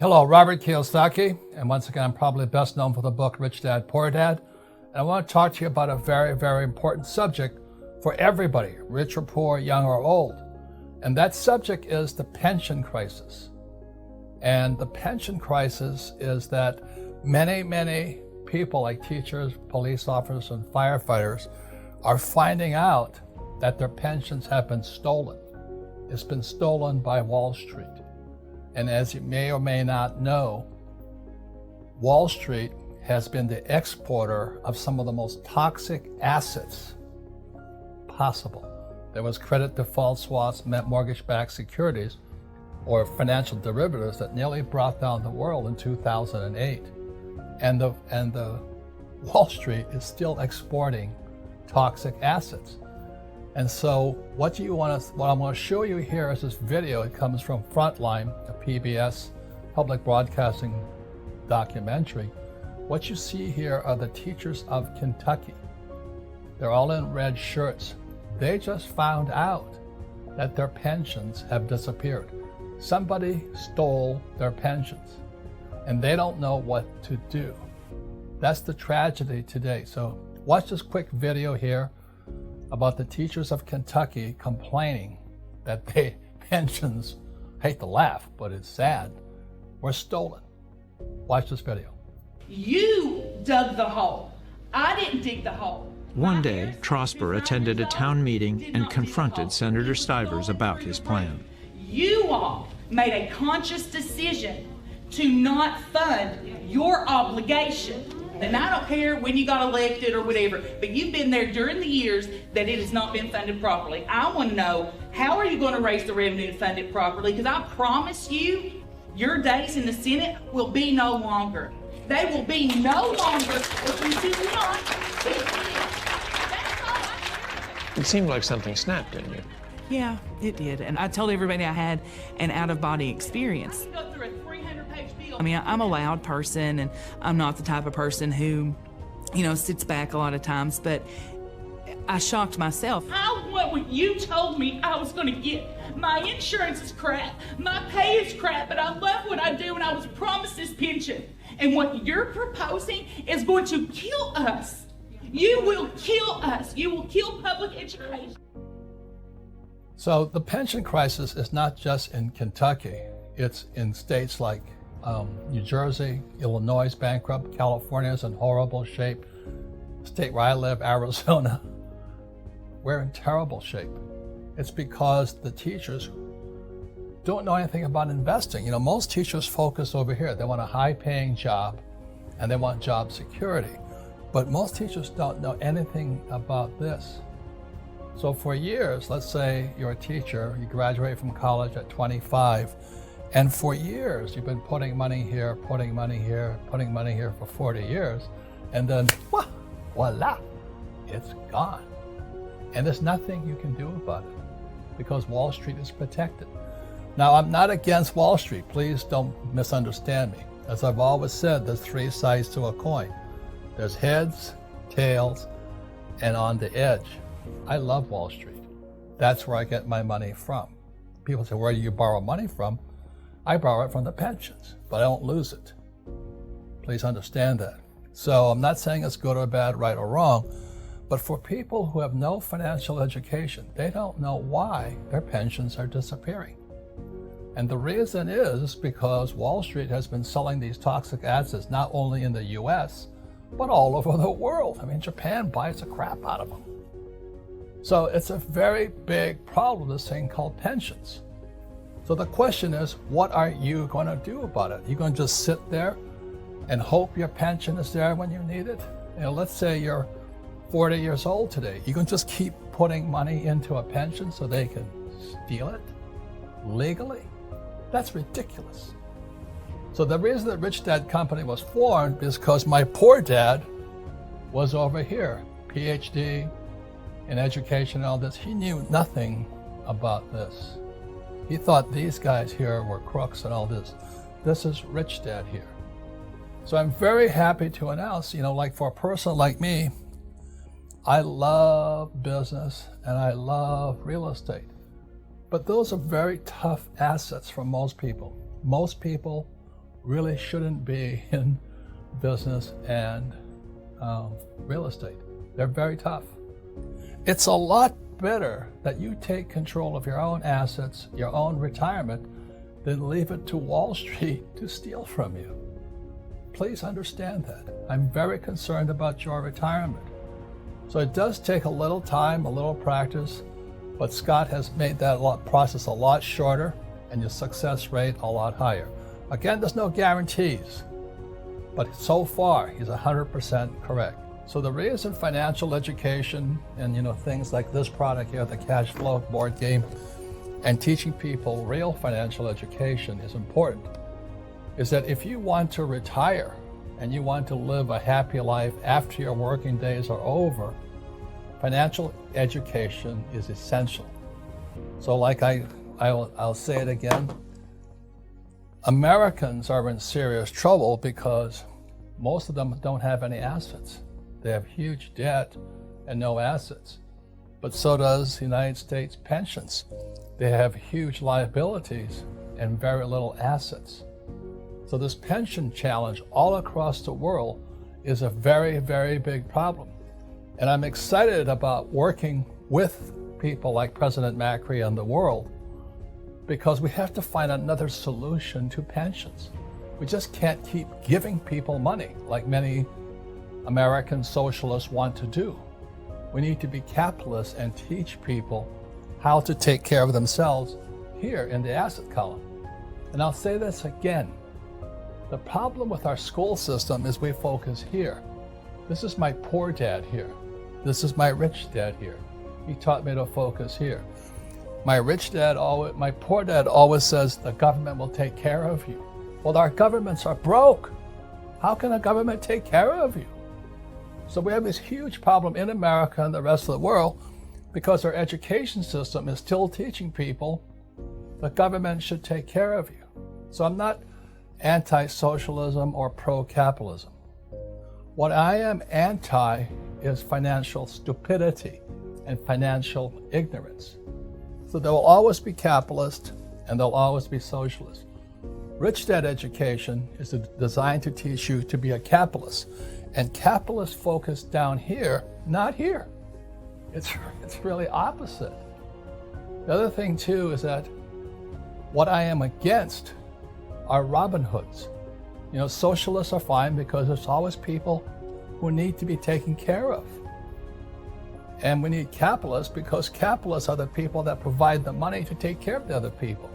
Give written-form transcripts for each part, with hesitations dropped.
Hello, Robert Kiyosaki, and once again, I'm probably best known for the book Rich Dad, Poor Dad. And I want to talk to you about a very, very important subject for everybody, rich or poor, young or old. And that subject is the pension crisis. And the pension crisis is that many people like teachers, police officers, and firefighters are finding out that their pensions have been stolen. It's been stolen by Wall Street. And as you may or may not know, Wall Street has been the exporter of some of the most toxic assets possible. There was credit default swaps, mortgage-backed securities, or financial derivatives that nearly brought down the world in 2008. And the Wall Street is still exporting toxic assets. And so what I'm going to show you here is this video. It comes from Frontline, a PBS public broadcasting documentary. What you see here are the teachers of Kentucky. They're all in red shirts. They just found out that their pensions have disappeared. Somebody stole their pensions, and they don't know what to do. That's the tragedy today. So watch this quick video here about the teachers of Kentucky complaining that their pensions, I hate to laugh, but it's sad, were stolen. Watch this video. You dug the hole. I didn't dig the hole. One day, Trosper attended a town meeting and confronted Senator Stivers about his plan. You all made a conscious decision to not fund your obligation. And I don't care when you got elected or whatever, but you've been there during the years that it has not been funded properly. I want to know, how are you going to raise the revenue to fund it properly? Because I promise you, your days in the Senate will be no longer. They will be no longer if you do not. It seemed like something snapped in you. Yeah, it did. And I told everybody I had an out-of-body experience. Go through a 300-page bill. I mean, I'm a loud person, and I'm not the type of person who, sits back a lot of times, but I shocked myself. I want what you told me I was going to get. My insurance is crap. My pay is crap, but I love what I do, and I was promised this pension. And what you're proposing is going to kill us. You will kill us. You will kill public education. So the pension crisis is not just in Kentucky. It's in states like New Jersey, Illinois is bankrupt, California is in horrible shape. State where I live, Arizona, we're in terrible shape. It's because the teachers don't know anything about investing. Most teachers focus over here. They want a high-paying job and they want job security. But most teachers don't know anything about this. So for years, let's say you're a teacher, you graduate from college at 25, and for years you've been putting money here, putting money here, putting money here for 40 years, and then voila, it's gone. And there's nothing you can do about it because Wall Street is protected. Now, I'm not against Wall Street. Please don't misunderstand me. As I've always said, there's three sides to a coin. There's heads, tails, and on the edge. I love Wall Street. That's where I get my money from. People say, where do you borrow money from? I borrow it from the pensions, but I don't lose it. Please understand that. So I'm not saying it's good or bad, right or wrong, but for people who have no financial education, they don't know why their pensions are disappearing. And the reason is because Wall Street has been selling these toxic assets not only in the US, but all over the world. I mean, Japan buys the crap out of them. So it's a very big problem, this thing called pensions. So the question is, what are you going to do about it? You're going to just sit there and hope your pension is there when you need it? Let's say you're 40 years old today. You can just keep putting money into a pension so they can steal it legally? That's ridiculous. So the reason that Rich Dad Company was formed is because my poor dad was over here, PhD in education and all this. He knew nothing about this. He thought these guys here were crooks and all this. This is Rich Dad here. So I'm very happy to announce, like for a person like me, I love business and I love real estate. But those are very tough assets for most people. Most people really shouldn't be in business and real estate. They're very tough. It's a lot better that you take control of your own assets, your own retirement, than leave it to Wall Street to steal from you. Please understand that. I'm very concerned about your retirement. So it does take a little time, a little practice, but Scott has made that process a lot shorter and your success rate a lot higher. Again, there's no guarantees, but so far he's 100% correct. So the reason financial education and things like this product here, the cash flow board game, and teaching people real financial education is important is that if you want to retire and you want to live a happy life after your working days are over, financial education is essential. So like I'll say it again, Americans are in serious trouble because most of them don't have any assets. They have huge debt and no assets. But so does the United States pensions. They have huge liabilities and very little assets. So this pension challenge all across the world is a very, very big problem. And I'm excited about working with people like President Macri and the world because we have to find another solution to pensions. We just can't keep giving people money like many American socialists want to do. We need to be capitalists and teach people how to take care of themselves here in the asset column. And I'll say this again. The problem with our school system is we focus here. This is my poor dad here. This is my rich dad here. He taught me to focus here. My poor dad always says the government will take care of you. Well, our governments are broke. How can a government take care of you? So we have this huge problem in America and the rest of the world because our education system is still teaching people the government should take care of you. So I'm not anti-socialism or pro-capitalism. What I am anti is financial stupidity and financial ignorance. So there will always be capitalists and there'll always be socialists. Rich dad education is designed to teach you to be a capitalist. And capitalists focus down here, not here. It's really opposite. The other thing too is that what I am against are Robin Hoods. Socialists are fine because there's always people who need to be taken care of. And we need capitalists because capitalists are the people that provide the money to take care of the other people.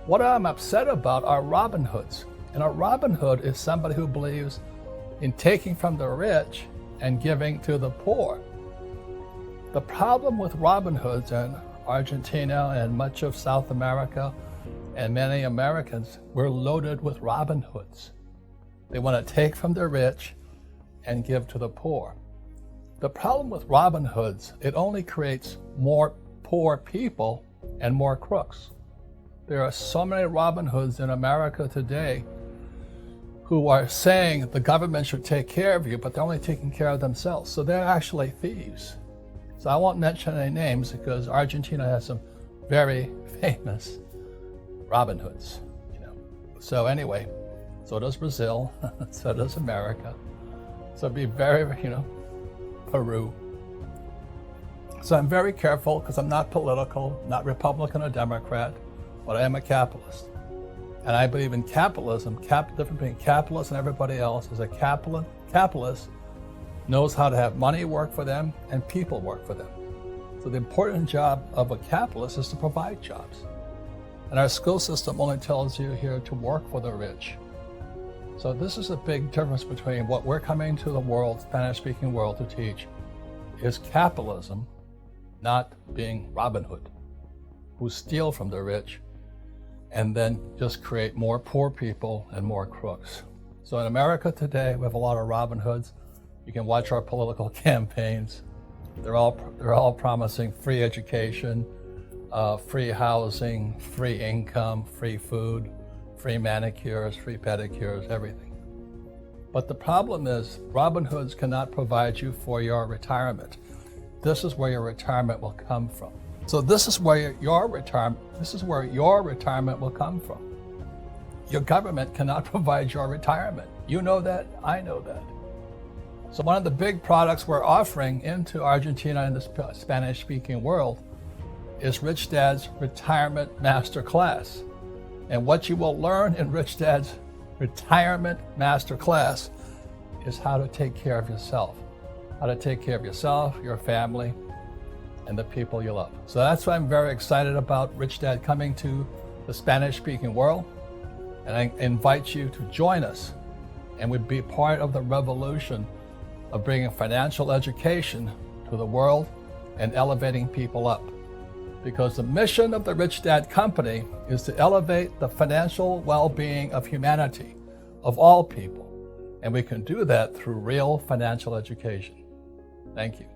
What I'm upset about are Robin Hoods. And a Robin Hood is somebody who believes in taking from the rich and giving to the poor. The problem with Robin Hoods in Argentina and much of South America and many Americans, we're loaded with Robin Hoods. They want to take from the rich and give to the poor. The problem with Robin Hoods, it only creates more poor people and more crooks. There are so many Robin Hoods in America today who are saying the government should take care of you, but they're only taking care of themselves. So they're actually thieves. So I won't mention any names because Argentina has some very famous Robin Hoods. So anyway, so does Brazil, so does America. So be very, Peru. So I'm very careful because I'm not political, not Republican or Democrat, but I am a capitalist. And I believe in capitalism. The difference between capitalists and everybody else is a capitalist knows how to have money work for them and people work for them. So the important job of a capitalist is to provide jobs. And our school system only tells you here to work for the rich. So this is a big difference between what we're coming to the world, Spanish-speaking world, to teach is capitalism, not being Robin Hood, who steal from the rich and then just create more poor people and more crooks. So in America today, we have a lot of Robin Hoods. You can watch our political campaigns. They're all promising free education, free housing, free income, free food, free manicures, free pedicures, everything. But the problem is Robin Hoods cannot provide you for your retirement. This is where your retirement will come from. So this is where your retirement will come from. Your government cannot provide your retirement. You know that, I know that. So one of the big products we're offering into Argentina and the Spanish-speaking world is Rich Dad's Retirement Masterclass. And what you will learn in Rich Dad's Retirement Masterclass is how to take care of yourself. How to take care of yourself, your family, and the people you love. So that's why I'm very excited about Rich Dad coming to the Spanish-speaking world. And I invite you to join us and would be part of the revolution of bringing financial education to the world and elevating people up. Because the mission of the Rich Dad Company is to elevate the financial well-being of humanity, of all people. And we can do that through real financial education. Thank you.